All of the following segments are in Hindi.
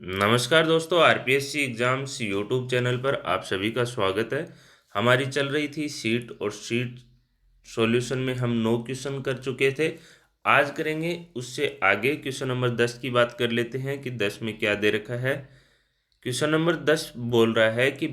नमस्कार दोस्तों, आरपीएससी एग्ज़ाम्स यूट्यूब चैनल पर आप सभी का स्वागत है। हमारी चल रही थी सीट और सीट सॉल्यूशन में हम 9 क्वेश्चन कर चुके थे। आज करेंगे उससे आगे क्वेश्चन नंबर 10 की बात कर लेते हैं कि 10 में क्या दे रखा है। क्वेश्चन नंबर 10 बोल रहा है कि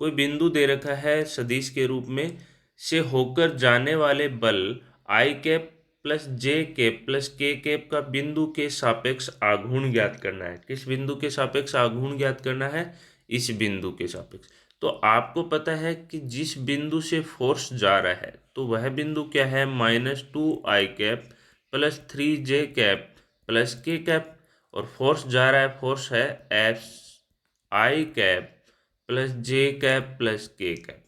कोई बिंदु दे रखा है सदिश के रूप में से होकर जाने वाले बल आई कैप प्लस जे कैप प्लस के कैप का बिंदु के सापेक्ष आघूर्ण ज्ञात करना है। किस बिंदु के सापेक्ष आघूर्ण ज्ञात करना है? इस बिंदु के सापेक्ष। तो आपको पता है कि जिस बिंदु से फोर्स जा रहा है तो वह बिंदु क्या है? -2 i cap plus 3 j cap plus के कैप। और फोर्स जा रहा है, फोर्स है F I cap plus J cap plus के कैप।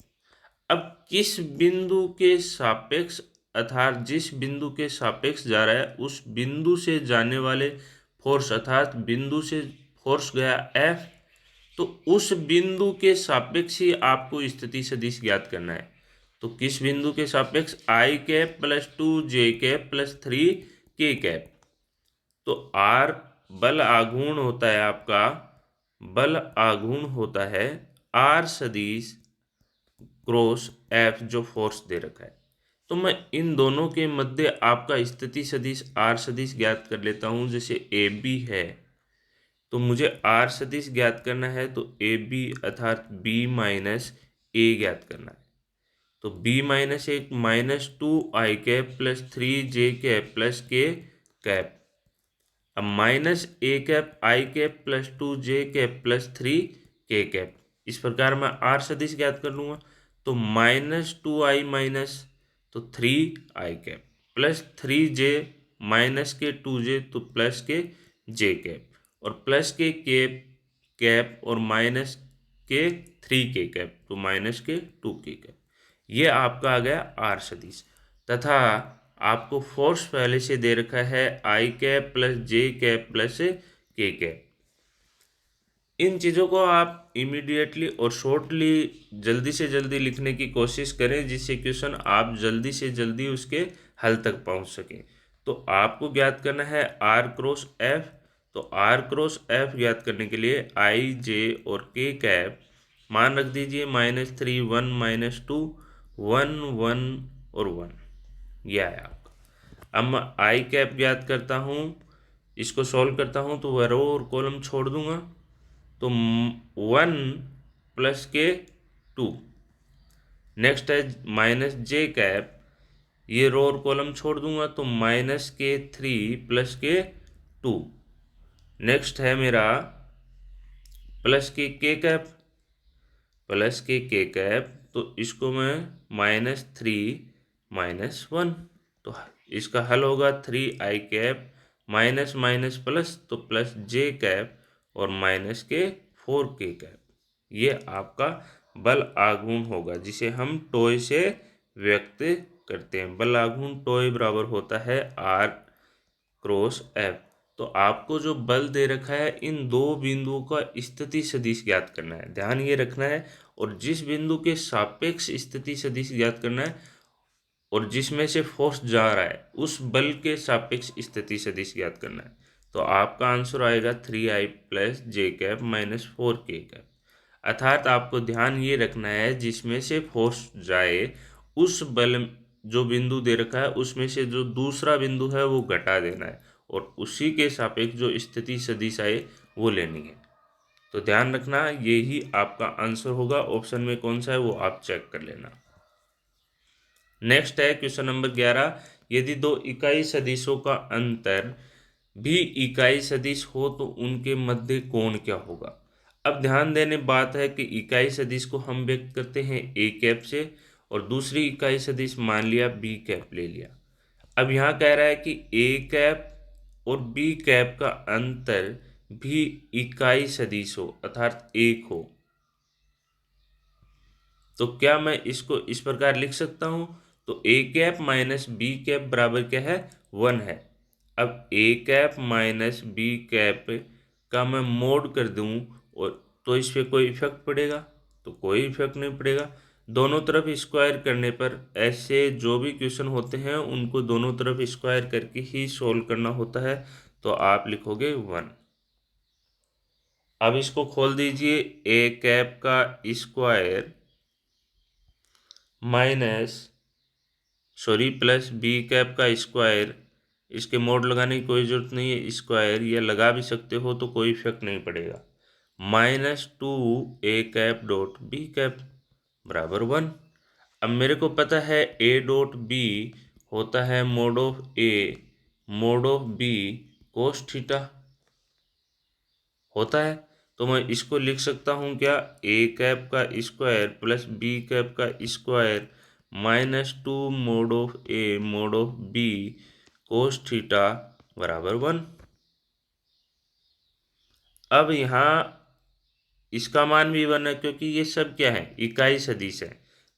अब किस बिंदु के सापेक्ष अर्थात जिस बिंदु के सापेक्ष जा रहा है उस बिंदु से जाने वाले फोर्स अर्थात बिंदु से फोर्स गया एफ, तो उस बिंदु के सापेक्ष ही आपको स्थिति सदिश ज्ञात करना है। तो किस बिंदु के सापेक्ष? I cap plus 2 j cap plus 3 k cap. तो आर बल आघूर्ण होता है आपका, बल आघूर्ण होता है आर सदिश क्रॉस एफ जो फोर्स दे रखा है। तो मैं इन दोनों के मध्य आपका स्थिति सदिश आर सदिश ज्ञात कर लेता हूं। जैसे ए बी है तो मुझे आर सदिश ज्ञात करना है, तो ए बी अर्थात बी माइनस ए ज्ञात करना है। तो बी माइनस एक -2 i cap plus 3 j cap plus के कैप। अब -a cap I cap plus 2 j cap plus 3 k cap. इस प्रकार मैं आर सदिश ज्ञात कर लूंगा। तो -2 i माइनस तो 3 i cap plus 3 j minus के 2 j तो प्लस के j कैप और प्लस के कैप कैप और माइनस के 3 k कैप तो माइनस के 2 k कैप। ये आपका आ गया आर सदिश। तथा आपको फोर्स पहले से दे रखा है I cap plus J cap plus के कैप। इन चीज़ों को आप इमीडिएटली और शॉर्टली जल्दी से जल्दी लिखने की कोशिश करें, जिससे क्वेश्चन आप जल्दी से जल्दी उसके हल तक पहुंच सकें। तो आपको ज्ञात करना है आर क्रॉस एफ। तो आर क्रॉस एफ ज्ञात करने के लिए आई जे और के कैप मान रख दीजिए -3 1 -2 1 1 और 1। यह है आपका। अब मैं आई कैप ज्ञात करता हूँ, इसको सॉल्व करता हूँ तो वह रो और कॉलम छोड़ दूंगा। तो 1 प्लस के 2। नेक्स्ट है -j कैप, ये रो और कॉलम छोड़ दूंगा तो -के 3 प्लस के 2। नेक्स्ट है मेरा प्लस के कैप, प्लस के कैप तो इसको मैं -3 -1। तो इसका हल होगा 3 i cap minus minus plus तो प्लस j कैप और माइनस के 4 k कैप। ये आपका बल आघूर्ण होगा जिसे हम टॉय से व्यक्त करते हैं। बल आघूर्ण टॉय बराबर होता है आर क्रॉस एफ। तो आपको जो बल दे रखा है इन दो बिंदुओं का स्थिति सदिश ज्ञात करना है, ध्यान ये रखना है। और जिस बिंदु के सापेक्ष स्थिति सदिश ज्ञात करना है और जिसमें से फोर्स जा रहा है उस बल के सापेक्ष स्थिति सदिश ज्ञात करना है। तो आपका आंसर आएगा 3i प्लस जे कैप माइनस 4 k कैप। अर्थात आपको ध्यान ये रखना है जिसमें से फोर्स जाए उस बल जो बिंदु दे रखा है उसमें से जो दूसरा बिंदु है वो घटा देना है और उसी के सापेक्ष जो स्थिति सदिश आए वो लेनी है। तो ध्यान रखना यही आपका आंसर होगा। ऑप्शन में कौन सा है वो आप चेक कर लेना। नेक्स्ट है क्वेश्चन नंबर 11। यदि दो इकाई सदिशों का अंतर भी इकाई सदिश हो तो उनके मध्य कोण क्या होगा? अब ध्यान देने बात है कि इकाई सदिश को हम व्यक्त करते हैं ए कैप से और दूसरी इकाई सदिश मान लिया बी कैप ले लिया। अब यहाँ कह रहा है कि ए कैप और बी कैप का अंतर भी इकाई सदिश हो अर्थात एक हो। तो क्या मैं इसको इस प्रकार लिख सकता हूं? तो A cap minus B cap बराबर क्या है? 1 है। अब A cap minus B cap का मैं मोड कर दूं और तो इस पे कोई इफेक्ट पड़ेगा? तो कोई इफेक्ट नहीं पड़ेगा। दोनों तरफ स्क्वायर करने पर ऐसे जो भी क्वेश्चन होते हैं उनको दोनों तरफ स्क्वायर करके ही सोल्व करना होता है। तो आप लिखोगे 1। अब इसको खोल दीजिए, ए कैप का square minus plus B cap का स्क्वायर। इसके मोड लगाने की कोई ज़रूरत नहीं है, स्क्वायर या लगा भी सकते हो तो कोई इफेक्ट नहीं पड़ेगा। -2 ए कैप डॉट बी कैप बराबर 1। अब मेरे को पता है ए डॉट बी होता है mod of A mod of B cos theta होता है। तो मैं इसको लिख सकता हूँ क्या, ए कैप का स्क्वायर प्लस बी कैप का square -2 mod of A mod of B cos theta बराबर 1। अब यहाँ इसका मान भी 1 है क्योंकि ये सब क्या है, इकाई सदिश है।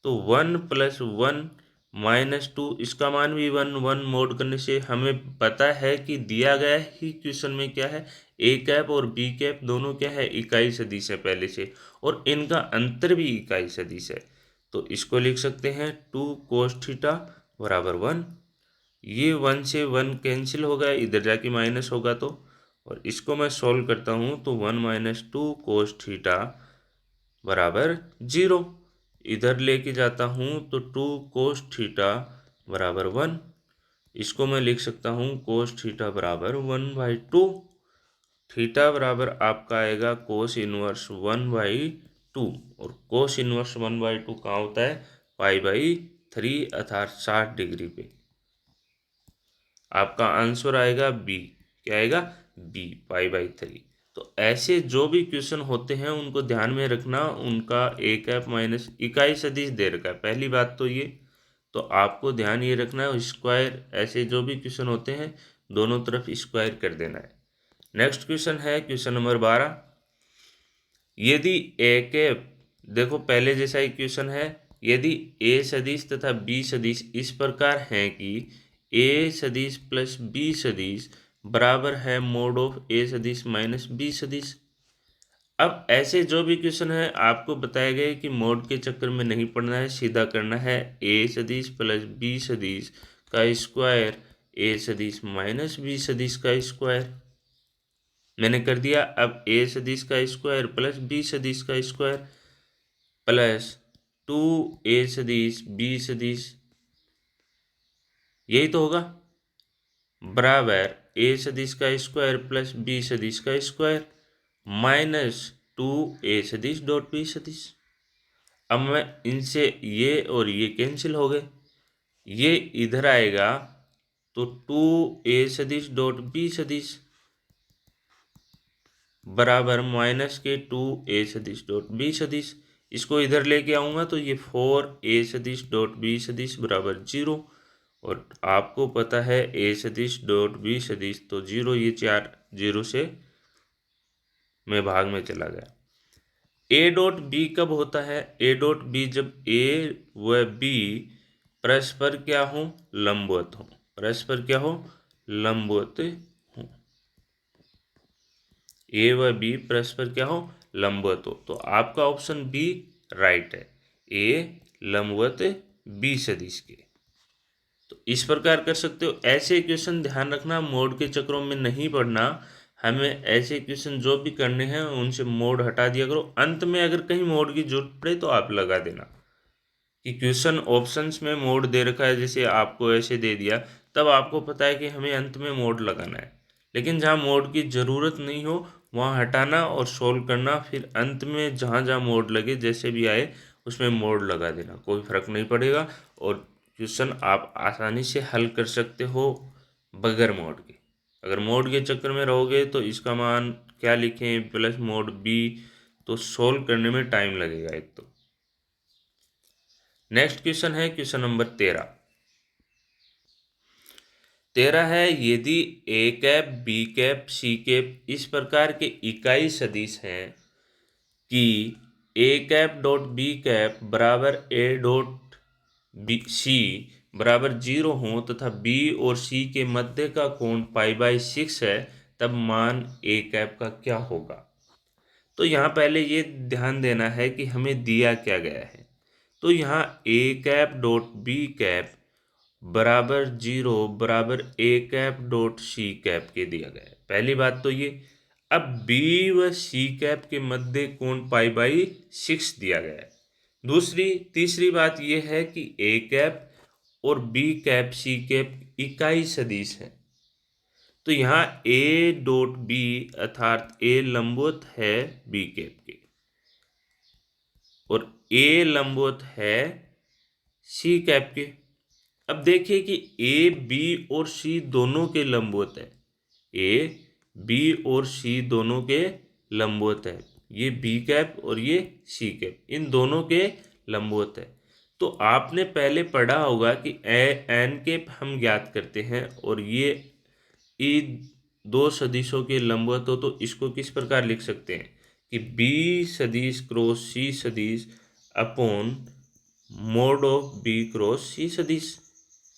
तो 1 + 1 -2 इसका मान भी 1 1 मोड करने से हमें पता है कि दिया गया ही क्वेश्चन में क्या है, ए कैप और बी कैप दोनों क्या है, इकाई सदिश है पहले से, और इनका अंतर भी इकाई सदिश है। तो इसको लिख सकते हैं 2 cos थीटा बराबर 1। ये 1 से 1 कैंसिल होगा, इधर जाके माइनस होगा तो, और इसको मैं सॉल्व करता हूँ तो 1 - 2 cos थीटा बराबर 0। इधर लेके जाता हूँ तो 2 cos थीटा बराबर 1। इसको मैं लिख सकता हूँ cos थीटा बराबर 1/2। थीटा बराबर आपका आएगा कोस इनवर्स 1/2, और कोस इनवर्स 1/2 कहाँ होता है, π/3 अर्थात 60 डिग्री पे। आपका आंसर आएगा बी। क्या आएगा, बी, π/3। तो ऐसे जो भी क्वेश्चन होते हैं उनको ध्यान में रखना, उनका ए कैप माइनस इकाई सदिश दे रखा है, पहली बात तो ये। तो आपको ध्यान ये रखना है, स्क्वायर ऐसे जो भी क्वेश्चन होते हैं दोनों तरफ स्क्वायर कर देना है। नेक्स्ट क्वेश्चन है क्वेश्चन नंबर 12। यदि ए कैप, देखो पहले जैसा ही क्वेश्चन है, यदि ए सदिश तथा बी सदिश इस प्रकार हैं कि ए सदिश प्लस बी सदिश बराबर है मोड ऑफ ए सदिश माइनस बी सदिश। अब ऐसे जो भी क्वेश्चन है आपको बताया गया है कि मोड के चक्कर में नहीं पड़ना है, सीधा करना है ए सदिश प्लस बी सदिश का स्क्वायर ए सदिश माइनस बी सदिश का स्क्वायर। मैंने कर दिया। अब ए सदिश का स्क्वायर प्लस बी सदिश का स्क्वायर प्लस 2 ए सदिश बी सदिश, यही तो होगा, बराबर ए सदिश का स्क्वायर प्लस बी सदिश का स्क्वायर -2 ए सदिश डॉट बी सदिश। अब मैं इनसे ये और ये कैंसिल हो गए, ये इधर आएगा तो 2 ए सदिश डॉट बी सदिश बराबर -2 ए सदिश डॉट बी सदिश। इसको इधर लेके आऊँगा तो ये 4 ए सदिश डॉट बी सदिश बराबर 0, और आपको पता है ए सदिश डॉट बी सदिश तो 0, ये 4 0 से मैं भाग में चला गया। ए डॉट बी कब होता है, ए डॉट बी जब ए व बी परस्पर क्या हो, लंबवत हो, परस्पर क्या हो, लंबवत हो। ए व बी परस्पर क्या हो, लंबवत हो। तो आपका ऑप्शन बी राइट है, ए लंबवत बी सदिश के। तो इस प्रकार कर सकते हो। ऐसे क्वेश्चन ध्यान रखना, मोड के चक्रों में नहीं पढ़ना। हमें ऐसे क्वेश्चन जो भी करने हैं उनसे मोड हटा दिया करो। अंत में अगर कहीं मोड की जरूरत पड़े तो आप लगा देना कि क्वेश्चन ऑप्शंस में मोड दे रखा है, जैसे आपको ऐसे दे दिया, तब आपको पता है कि हमें अंत में मोड लगाना है। लेकिन जहाँ मोड की ज़रूरत नहीं हो वहाँ हटाना और सोल्व करना, फिर अंत में जहाँ जहाँ मोड लगे जैसे भी आए उसमें मोड लगा देना, कोई फर्क नहीं पड़ेगा। और क्वेश्चन आप आसानी से हल कर सकते हो बगैर मोड के। अगर मोड के चक्कर में रहोगे तो इसका मान क्या लिखें, प्लस मोड बी, तो सोल्व करने में टाइम लगेगा एक तो। नेक्स्ट क्वेश्चन है क्वेश्चन नंबर 13। 13 है, यदि A cap B cap C cap इस प्रकार के इकाई सदिश हैं कि A cap dot B cap बराबर ए डॉट बी सी बराबर 0 हो तथा बी और सी के मध्य का कोण π/6 है, तब मान ए कैप का क्या होगा। तो यहाँ पहले ये ध्यान देना है कि हमें दिया क्या गया है। तो यहाँ ए कैप डॉट बी कैप बराबर 0 बराबर ए कैप डॉट सी कैप के दिया गया है, पहली बात तो ये। अब बी व सी कैप के मध्य कोण पाई/6 दिया गया है। तीसरी बात यह है कि ए कैप और बी कैप सी कैप इकाई सदिश है। तो यहाँ ए डॉट बी अर्थात ए लंबवत है बी कैप के और ए लंबवत है सी कैप के। अब देखिए कि ए बी और सी दोनों के लंबवत है। ए बी और सी दोनों के लंबवत है। ये बी कैप और ये सी कैप इन दोनों के लंबवत है। तो आपने पहले पढ़ा होगा कि एन कैप हम ज्ञात करते हैं और ये दो सदिशों के लंबवत हो तो इसको किस प्रकार लिख सकते हैं कि बी सदिश क्रॉस सी सदिश upon mod of B cross C सदिश।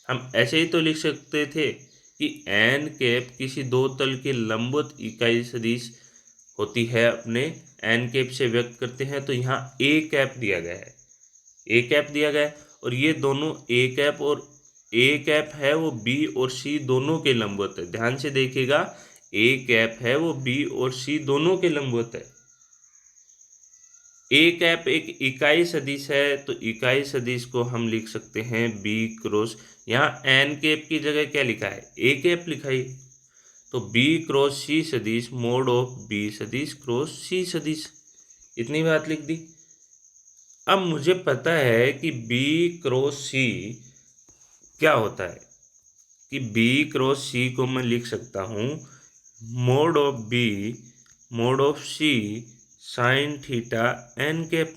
हम ऐसे ही तो लिख सकते थे कि एन कैप किसी दो तल के लंबवत इकाई सदिश होती है, अपने एन कैप से व्यक्त करते हैं। तो यहाँ ए कैप दिया गया है, ए कैप दिया गया है और ये दोनों ए कैप और ए कैप है वो बी और सी दोनों के लंबवत है। ध्यान से देखिएगा, ए कैप है वो बी और सी दोनों के लंबवत है। ए कैप एक इकाई सदिश है तो इकाई सदिश को हम लिख सकते हैं बी क्रॉस, यहाँ एन कैप की जगह क्या लिखा है, ए कैप लिखा है। तो बी क्रॉस सी सदिश मोड ऑफ बी सदिश क्रॉस सी सदिश, इतनी बात लिख दी। अब मुझे पता है कि बी क्रॉस सी क्या होता है कि बी क्रॉस सी को मैं लिख सकता हूँ mod of B mod of C sine theta n cap.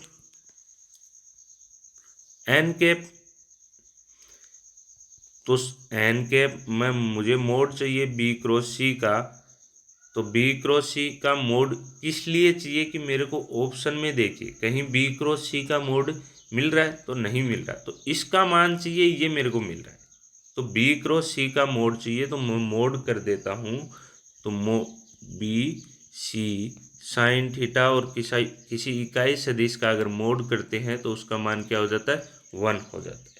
N cap तो एन कैप में मुझे मोड चाहिए बी क्रॉस सी का, तो बी क्रॉस सी का मोड किस लिए चाहिए कि मेरे को ऑप्शन में देखिए कहीं बी क्रॉस सी का मोड मिल रहा है तो नहीं मिल रहा, तो इसका मान चाहिए, ये मेरे को मिल रहा है। तो बी क्रॉस सी का मोड चाहिए तो मैं मोड कर देता हूँ। तो बी सी साइन थीटा और किसी इकाई सदिश का अगर मोड करते हैं तो उसका मान क्या हो जाता है, 1 हो जाता है।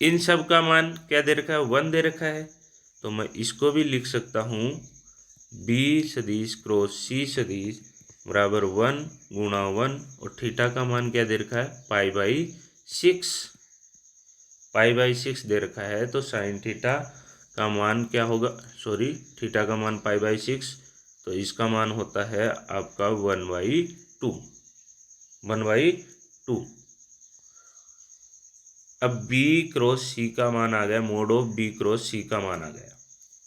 इन सब का मान क्या दे रखा है, 1 दे रखा है। तो मैं इसको भी लिख सकता हूँ बी सदिश क्रॉस सी सदिश बराबर 1 गुणा 1 और थीटा का मान क्या दे रखा है, पाई/6। पाई/6 दे रखा है तो साइन थीटा का मान क्या होगा, सॉरी थीटा का मान पाई/6, तो इसका मान होता है आपका 1/2। 1/2। अब बी क्रॉस सी का मान आ गया, मोड ऑफ बी क्रॉस सी का मान आ गया,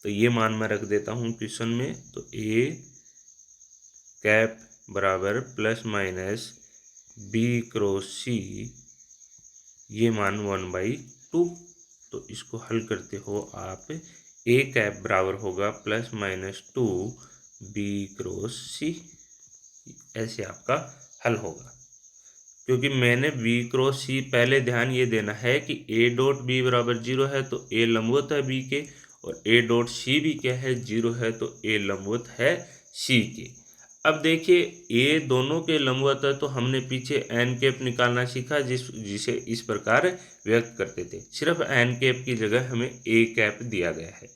तो ये मान मैं रख देता हूँ क्वेश्चन में। तो ए कैप बराबर प्लस माइनस बी क्रॉस सी, ये मान 1/2। तो इसको हल करते हो आप, ए कैप बराबर होगा +-2 बी क्रॉस सी, ऐसे आपका हल होगा। क्योंकि मैंने बी क्रॉस सी, पहले ध्यान ये देना है कि ए डॉट बी बराबर 0 है तो ए लंबवत है बी के, और ए डॉट सी भी क्या है, 0 है तो ए लंबवत है सी के। अब देखिए ए दोनों के लंबवत है तो हमने पीछे एन कैप निकालना सीखा जिसे इस प्रकार व्यक्त करते थे। सिर्फ एन कैप की जगह हमें ए कैप दिया गया है।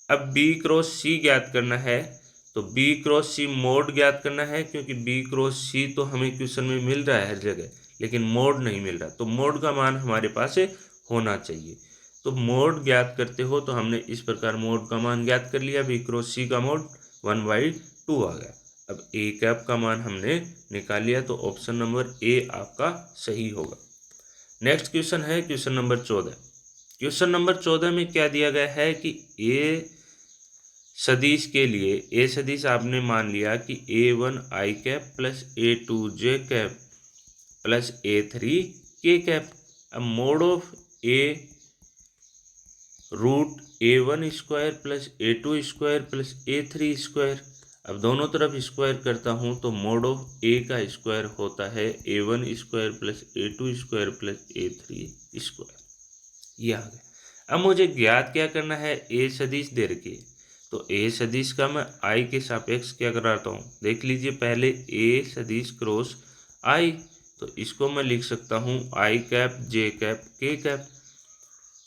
अब बी क्रॉस सी ज्ञात करना है तो बी क्रॉस सी मोड ज्ञात करना है, क्योंकि बी क्रॉस सी तो हमें क्वेश्चन में मिल रहा है हर जगह, लेकिन मोड नहीं मिल रहा, तो मोड का मान हमारे पास होना चाहिए। तो मोड ज्ञात करते हो तो हमने इस प्रकार मोड का मान ज्ञात कर लिया, बी क्रॉस सी का मोड 1/2 आ गया। अब ए कैप का मान हमने निकाल लिया तो ऑप्शन नंबर ए आपका सही होगा। नेक्स्ट क्वेश्चन है क्वेश्चन नंबर 14। क्वेश्चन नंबर 14 में क्या दिया गया है कि ए सदिश के लिए, ए सदिश आपने मान लिया कि A1 i cap plus A2 j cap plus A3 k cap. अब mod of A root A1 square plus A2 square plus A3 square. अब दोनों तरफ स्क्वायर करता हूँ तो मोड ऑफ ए का स्क्वायर होता है A1 square plus A2 square plus A3 square. ये आ गया। अब मुझे ज्ञात क्या करना है, ए सदिश दे रखी है तो ए सदिश का मैं आई के सापेक्ष क्या कराता हूँ, देख लीजिए पहले ए सदिश क्रॉस आई, तो इसको मैं लिख सकता हूँ आई कैप जे कैप के कैप।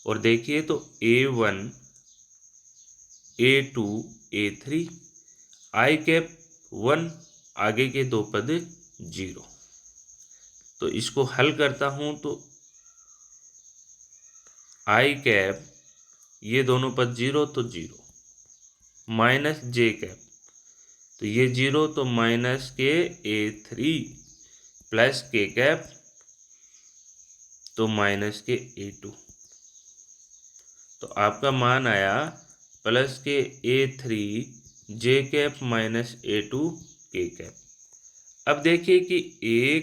और देखिए तो A1 A2 A3, आई कैप 1, आगे के दो पद 0। तो इसको हल करता हूं तो आई कैप, ये दोनों पद 0 तो 0, माइनस जे कैप, तो ये 0 तो माइनस के A3 प्लस के कैप, तो माइनस के A2। तो आपका मान आया प्लस के A3 जे कैप माइनस A2 के कैप। अब देखिए कि A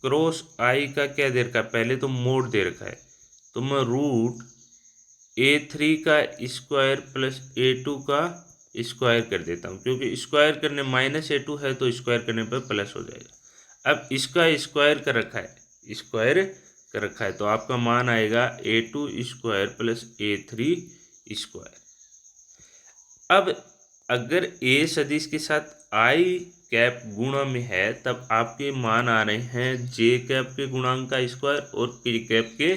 क्रॉस आई का क्या दे रखा है, पहले तो मोड दे रखा है, तो मैं रूट A3 का स्क्वायर प्लस A2 का स्क्वायर कर देता हूँ, क्योंकि स्क्वायर करने माइनस A2 है तो स्क्वायर करने पर प्लस हो जाएगा। अब इसका स्क्वायर कर रखा है, स्क्वायर कर रखा है, तो आपका मान आएगा A2 square plus A3 square. अब अगर A सदिश के साथ आई कैप गुणा में है, तब आपके मान आ रहे हैं जे कैप के गुणांक का स्क्वायर और के कैप के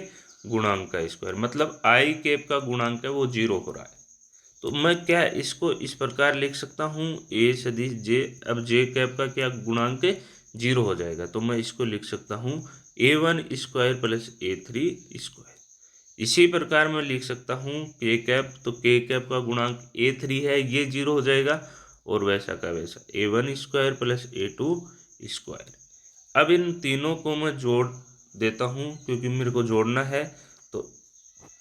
गुणांक का स्क्वायर, मतलब आई कैप का गुणांक है वो 0 हो रहा है। तो मैं क्या इसको इस प्रकार लिख सकता हूँ, ए सदिश जे, अब जे कैप का क्या गुणांक 0 हो जाएगा, तो मैं इसको लिख सकता हूँ A1 square plus A3 square. इसी प्रकार मैं लिख सकता हूँ के कैप, तो के कैप का गुणांक A3 है, ये 0 हो जाएगा, और वैसा का वैसा A1 square plus A2 square. अब इन तीनों को मैं जोड़ देता हूँ क्योंकि मेरे को जोड़ना है, तो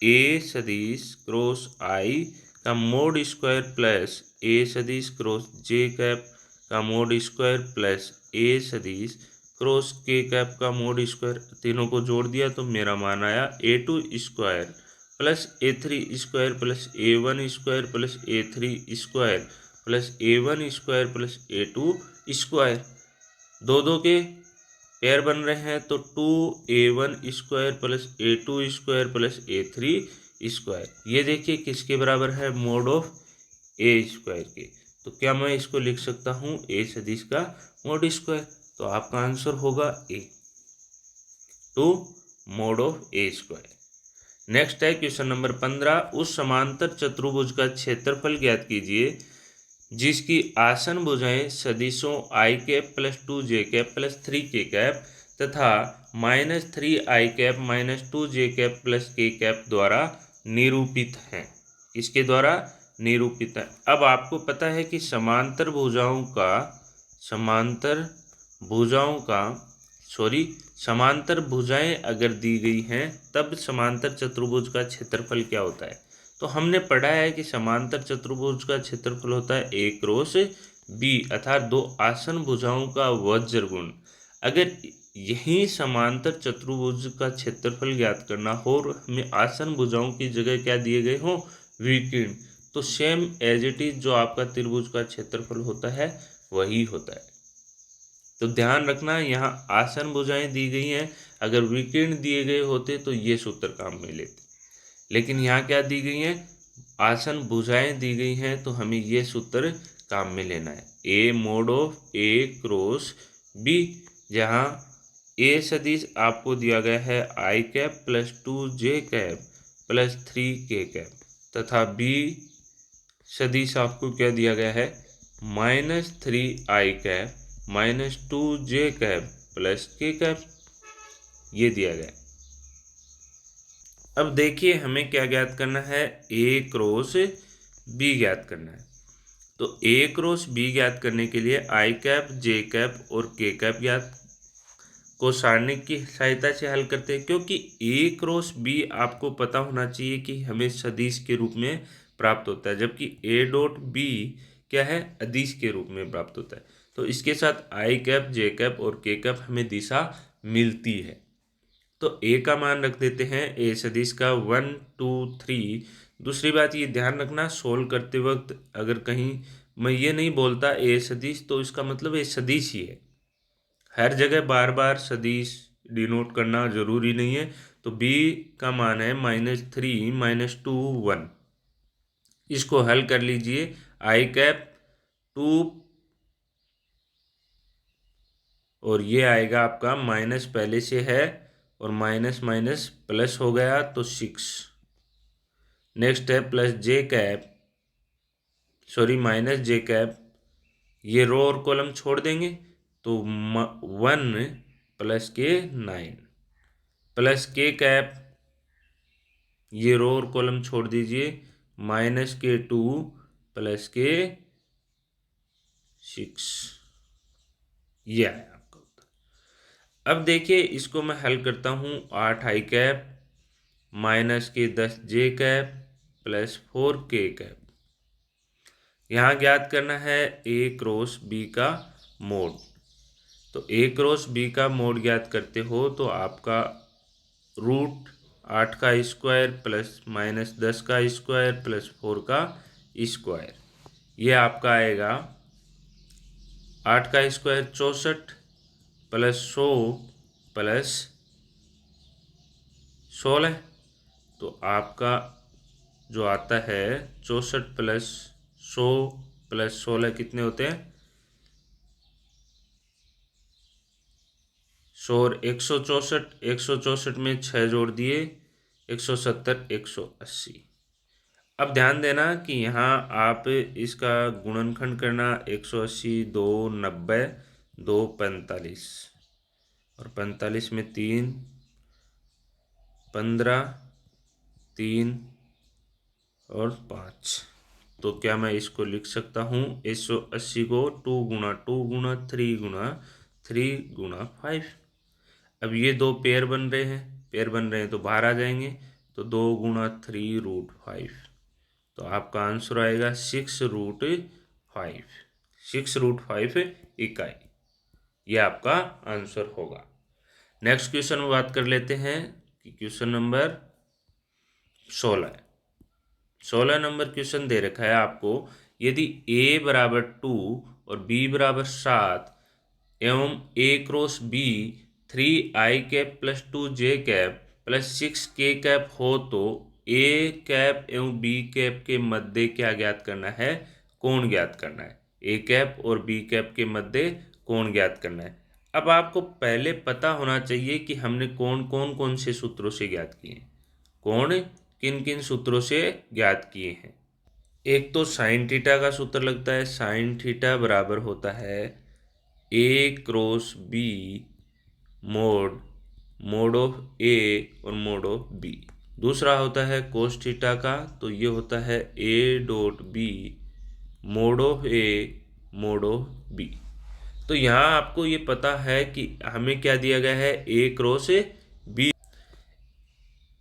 ए सदिश क्रॉस आई का मोड स्क्वायर प्लस ए सदिश क्रॉस जे कैप का मोड स्क्वायर प्लस ए सदिश क्रॉस के कैप का मोड स्क्वायर, तीनों को जोड़ दिया तो मेरा मान आया A2 square plus A3 square plus A1 square plus A3 square plus A1 square plus A2 square. दो दो के पेयर बन रहे हैं, तो 2A1 square plus A2 square plus A3 square, ये देखिए किसके बराबर है, मोड ऑफ ए स्क्वायर के। तो क्या मैं इसको लिख सकता हूँ ए सदिश का मोड स्क्वायर, तो आपका आंसर होगा ए, 2 mod of A square. Next है क्वेश्चन नंबर 15, उस समांतर चतुर्भुज का क्षेत्रफल ज्ञात कीजिए जिसकी आसन भुजाएं सदिशों आई cap plus 2 J cap plus 3 K cap तथा -3 आई कैप -2 जे कैप प्लस के कैप द्वारा निरूपित हैं। इसके द्वारा निरूपित है। अब आपको पता है कि समांतर भुजाएं अगर दी गई हैं तब समांतर चतुर्भुज का क्षेत्रफल क्या होता है। तो हमने पढ़ा है कि समांतर चतुर्भुज का क्षेत्रफल होता है A क्रॉस B, अर्थात दो आसन भुजाओं का वज्र गुण। अगर यही समांतर चतुर्भुज का क्षेत्रफल ज्ञात करना हो और हमें आसन भुजाओं की जगह क्या दिए गए हो, विकर्ण, तो सेम एज इट इज जो आपका त्रिभुज का क्षेत्रफल होता है वही होता है। तो ध्यान रखना, यहाँ आसन भुजाएं दी गई हैं, अगर विकर्ण दिए गए होते तो ये सूत्र काम में लेते, लेकिन यहाँ क्या दी गई हैं, आसन भुजाएं दी गई हैं, तो हमें ये सूत्र काम में लेना है, A mod of A cross B, जहाँ ए सदिश आपको दिया गया है I cap plus 2 J cap plus 3 K cap, तथा बी सदिश आपको क्या दिया गया है, -3 आई कैप -2 जे कैप प्लस के कैप, ये दिया गया। अब देखिए हमें क्या ज्ञात करना है, ए क्रॉस बी ज्ञात करना है। तो ए क्रॉस बी ज्ञात करने के लिए आई कैप जे कैप और के कैप ज्ञात को सारणी की सहायता से हल करते हैं, क्योंकि ए क्रॉस बी आपको पता होना चाहिए कि हमें सदिश के रूप में प्राप्त होता है, जबकि ए डॉट बी क्या है, अदिश के रूप में प्राप्त होता है। तो इसके साथ आई कैप जे कैप और के कैप हमें दिशा मिलती है। तो ए का मान रख देते हैं, ए सदिश का 1 2 3। दूसरी बात ये ध्यान रखना, सोल्व करते वक्त अगर कहीं मैं ये नहीं बोलता ए सदिश, तो इसका मतलब ए सदिश ही है। हर जगह बार बार सदिश डिनोट करना जरूरी नहीं है। तो बी का मान है -3 -2 1। इसको हल कर लीजिए, आई कैप 2 और ये आएगा आपका माइनस पहले से है और माइनस माइनस प्लस हो गया तो 6। नेक्स्ट है प्लस जे कैप, सॉरी माइनस जे कैप ये रो और कॉलम छोड़ देंगे तो 1 प्लस के 9 प्लस के कैप, ये रो और कॉलम छोड़ दीजिए, माइनस के 2 प्लस के 6। ये आया आपका उत्तर। अब देखिए इसको मैं हल करता हूँ। 8 आई कैप माइनस के 10 जे कैप प्लस 4 के कैप। यहाँ ज्ञात करना है ए क्रॉस बी का मोड। तो ए क्रॉस बी का मोड ज्ञात करते हो तो आपका रूट 8 का स्क्वायर प्लस माइनस 10 का स्क्वायर प्लस 4 का स्क्वायर, ये आपका आएगा 8 का स्क्वायर 64 प्लस 100 प्लस 16। तो आपका जो आता है 64 प्लस 100 प्लस 16 कितने होते हैं? 100 और 164, 164 में 6 जोड़ दिए 170, 180। अब ध्यान देना कि यहाँ आप इसका गुणनखंड करना 180, 2 90, 2 45 और 45 में 3 15, 3 और 5। तो क्या मैं इसको लिख सकता हूँ 180 को 2 गुणा 2 गुणा 3 गुणा 3 गुणा 5। अब ये दो पेयर बन रहे हैं तो बाहर आ जाएंगे, तो 2 गुणा 3 रूट 5। तो आपका आंसर आएगा 6 रूट 5, 6 रूट 5 इकाई। ये आपका आंसर होगा। नेक्स्ट क्वेश्चन में बात कर लेते हैं कि क्वेश्चन नंबर 16 है। 16 नंबर क्वेश्चन दे रखा है आपको, यदि a बराबर 2 और b बराबर 7 एवं a cross b 3i cap plus 2j cap plus 6k cap हो तो a कैप एवं b कैप के मध्य क्या ज्ञात करना है? कोण ज्ञात करना है। a कैप और b कैप के मध्य कोण ज्ञात करना है। अब आपको पहले पता होना चाहिए कि हमने कोण कौन कौन से सूत्रों से ज्ञात किए हैं, कोण किन किन सूत्रों से ज्ञात किए हैं। एक तो साइन थीटा का सूत्र लगता है, साइन थीटा बराबर होता है A cross B mod mod of A और मोड ऑफ बी। दूसरा होता है कोस थीटा का, तो ये होता है A dot B mod of A mod of B. तो यहाँ आपको ये पता है कि हमें क्या दिया गया है, ए क्रॉस बी।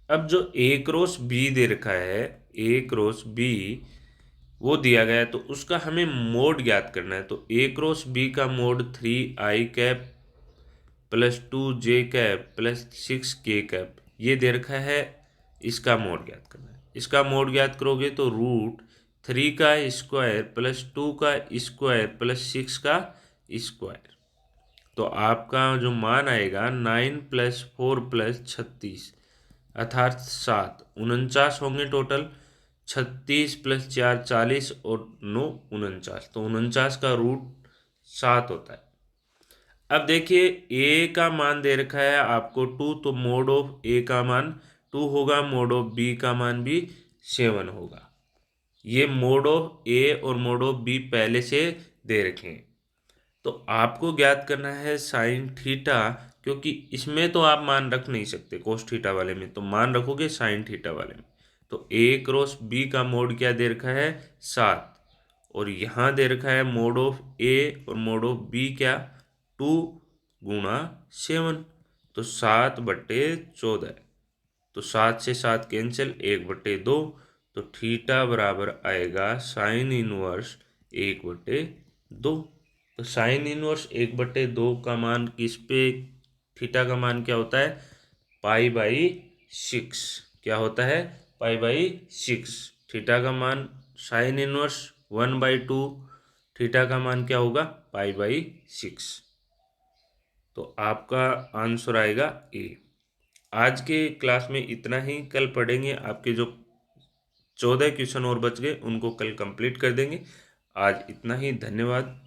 अब जो ए क्रॉस बी दे रखा है, ए क्रॉस बी वो दिया गया है, तो उसका हमें मोड ज्ञात करना है। तो ए क्रॉस बी का mode 3i cap plus 2j cap plus 6k cap ये दे रखा है, इसका मोड ज्ञात करना है। इसका मोड ज्ञात करोगे तो रूट 3 का स्क्वायर प्लस 2 का स्क्वायर प्लस 6 का स्क्वायर। तो आपका जो मान आएगा 9 प्लस 4 प्लस 36 अर्थात 7, 49 होंगे टोटल। 36 प्लस 4 40 और 9 49, तो 49 का रूट 7 होता है। अब देखिए ए का मान दे रखा है आपको 2, तो मोड ऑफ ए का मान 2 होगा, मोड ऑफ बी का मान भी 7 होगा। ये मोड ऑफ ए और मोड ऑफ बी पहले से दे रखे हैं। तो आपको ज्ञात करना है साइन थीटा, क्योंकि इसमें तो आप मान रख नहीं सकते, कोस थीटा वाले में तो मान रखोगे साइन थीटा वाले में। तो ए क्रॉस बी का मोड क्या दे रखा है 7, और यहाँ दे रखा है मोड ऑफ ए और मोड ऑफ बी क्या 2 गुणा 7, तो 7/14। तो 7 से 7 कैंसिल, 1/2। तो थीटा बराबर आएगा साइन इनवर्स 1/2। तो साइन इनवर्स 1/2 का मान किस पे, थीटा का मान क्या होता है π/6। क्या होता है π/6। थीटा का मान साइन इनवर्स 1/2, थीटा का मान क्या होगा π/6। तो आपका आंसर आएगा ए। आज के क्लास में इतना ही। कल पढ़ेंगे आपके जो 14 क्वेश्चन और बच गए उनको कल कंप्लीट कर देंगे। आज इतना ही, धन्यवाद।